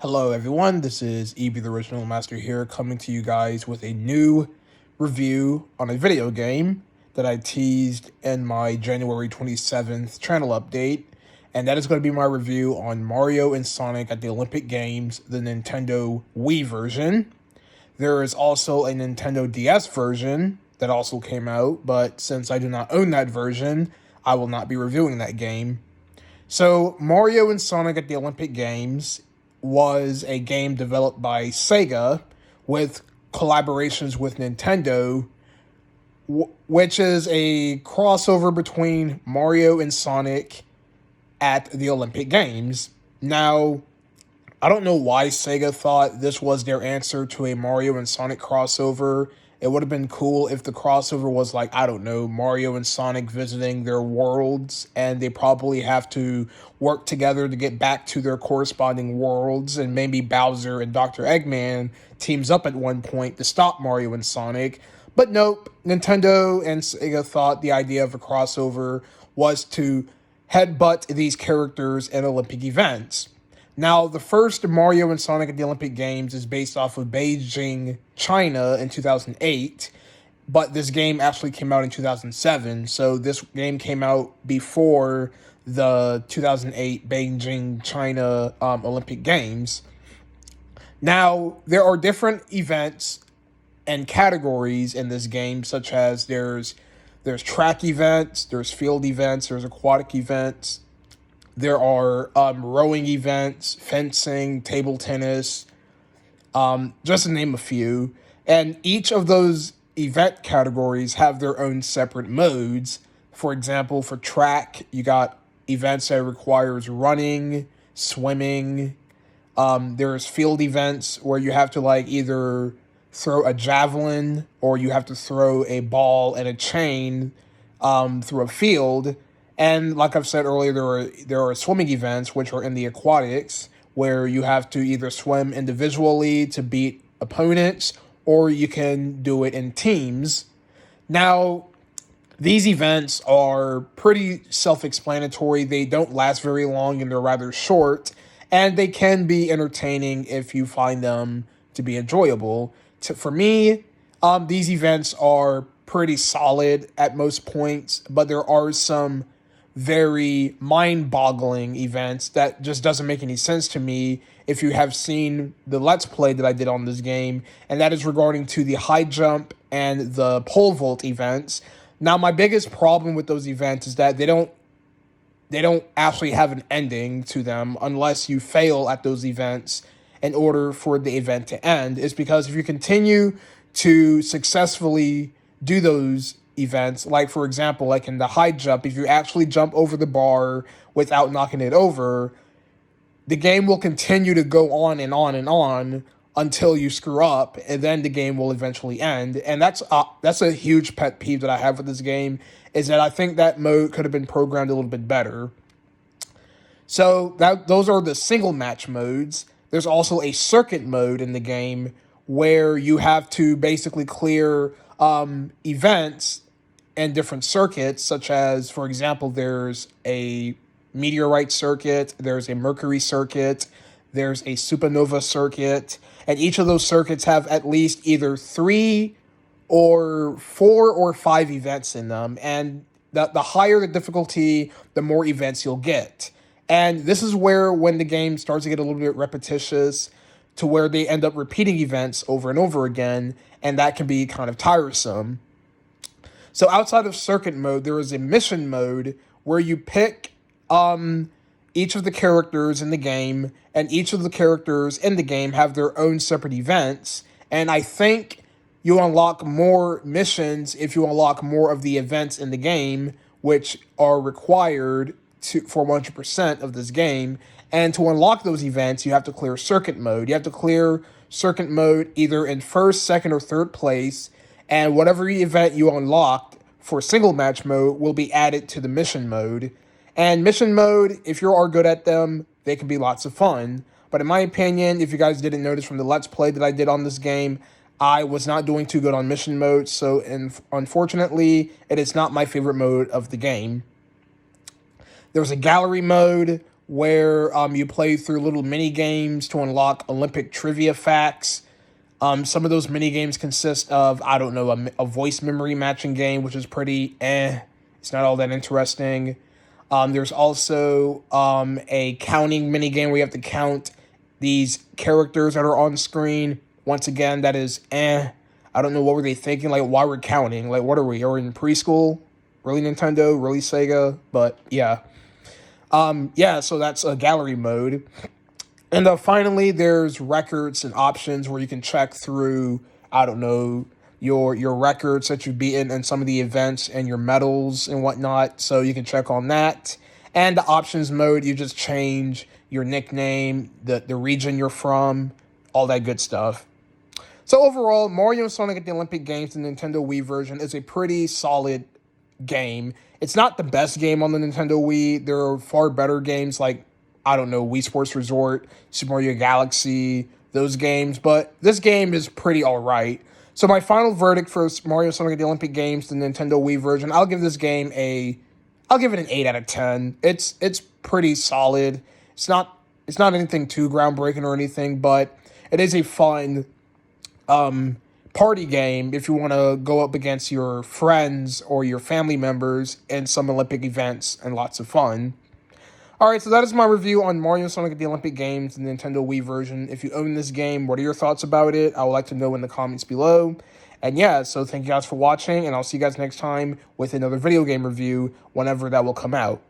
Hello everyone, this is EB the Original Master here, coming to you guys with a new review on a video game that I teased in my January 27th channel update, and that is going to be my review on Mario and Sonic at the Olympic Games, the Nintendo Wii version. There is also a Nintendo DS version that also came out, but since I do not own that version, I will not be reviewing that game. So, Mario and Sonic at the Olympic Games was a game developed by Sega with collaborations with Nintendo, which is a crossover between Mario and Sonic at the Olympic Games. Now, I don't know why Sega thought this was their answer to a Mario and Sonic crossover. It would have been cool if the crossover was like, I don't know, Mario and Sonic visiting their worlds, and they probably have to work together to get back to their corresponding worlds, and maybe Bowser and Dr. Eggman teams up at one point to stop Mario and Sonic. But nope, Nintendo and Sega thought the idea of a crossover was to headbutt these characters in Olympic events. Now, the first Mario and Sonic at the Olympic Games is based off of Beijing, China in 2008, but this game actually came out in 2007, so this game came out before the 2008 Beijing, China Olympic Games. Now, there are different events and categories in this game, such as there's track events, there's field events, there's aquatic events. There are rowing events, fencing, table tennis, just to name a few. And each of those event categories have their own separate modes. For example, for track, you got events that requires running, swimming. There's field events where you have to either throw a javelin or you have to throw a ball and a chain through a field. And like I've said earlier, there are swimming events, which are in the aquatics, where you have to either swim individually to beat opponents, or you can do it in teams. Now, these events are pretty self-explanatory. They don't last very long, and they're rather short, and they can be entertaining if you find them to be enjoyable. For me, these events are pretty solid at most points, but there are some very mind-boggling events that just doesn't make any sense to me if you have seen the Let's Play that I did on this game, and that is regarding to the high jump and the pole vault events. Now, my biggest problem with those events is that they don't actually have an ending to them unless you fail at those events in order for the event to end. It's because if you continue to successfully do those events, like for example, like in the high jump, if you actually jump over the bar without knocking it over, the game will continue to go on and on and on until you screw up, and then the game will eventually end. And that's a huge pet peeve that I have with this game, is that I think that mode could have been programmed a little bit better. So those are the single match modes. There's also a circuit mode in the game where you have to basically clear events and different circuits, such as, for example, there's a meteorite circuit, there's a Mercury circuit, there's a supernova circuit, and each of those circuits have at least either 3 or 4 or 5 events in them, and the higher the difficulty, the more events you'll get. And this is where, when the game starts to get a little bit repetitious, to where they end up repeating events over and over again, and that can be kind of tiresome. So outside of circuit mode, there is a mission mode where you pick each of the characters in the game, and each of the characters in the game have their own separate events. And I think you unlock more missions if you unlock more of the events in the game, which are required for 100% of this game. And to unlock those events, you have to clear circuit mode. You have to clear circuit mode either in first, second, or third place, and whatever event you unlocked for single match mode will be added to the mission mode. And mission mode, if you are good at them, they can be lots of fun. But in my opinion, if you guys didn't notice from the Let's Play that I did on this game, I was not doing too good on mission mode, so unfortunately, it is not my favorite mode of the game. There's a gallery mode where you play through little mini games to unlock Olympic trivia facts. Some of those mini games consist of, I don't know, a voice memory matching game, which is pretty It's not all that interesting. There's also a counting mini game where you have to count these characters that are on screen. Once again, that is I don't know what were they thinking. Like, why we're counting? Like, what are we? Are we in preschool? Really Nintendo? Really Sega? But yeah. So that's a gallery mode. And finally, there's records and options where you can check through, I don't know, your records that you've beaten and some of the events and your medals and whatnot. So you can check on that. And the options mode, you just change your nickname, the region you're from, all that good stuff. So overall, Mario and Sonic at the Olympic Games, the Nintendo Wii version, is a pretty solid game. It's not the best game on the Nintendo Wii. There are far better games like, I don't know, Wii Sports Resort, Super Mario Galaxy, those games. But this game is pretty alright. So my final verdict for Mario Sonic at the Olympic Games, the Nintendo Wii version, I'll give this game I'll give it an 8 out of 10. It's pretty solid. It's not anything too groundbreaking or anything, but it is a fun party game if you want to go up against your friends or your family members in some Olympic events and lots of fun. Alright, so that is my review on Mario Sonic at the Olympic Games, the Nintendo Wii version. If you own this game, what are your thoughts about it? I would like to know in the comments below. And yeah, so thank you guys for watching, and I'll see you guys next time with another video game review whenever that will come out.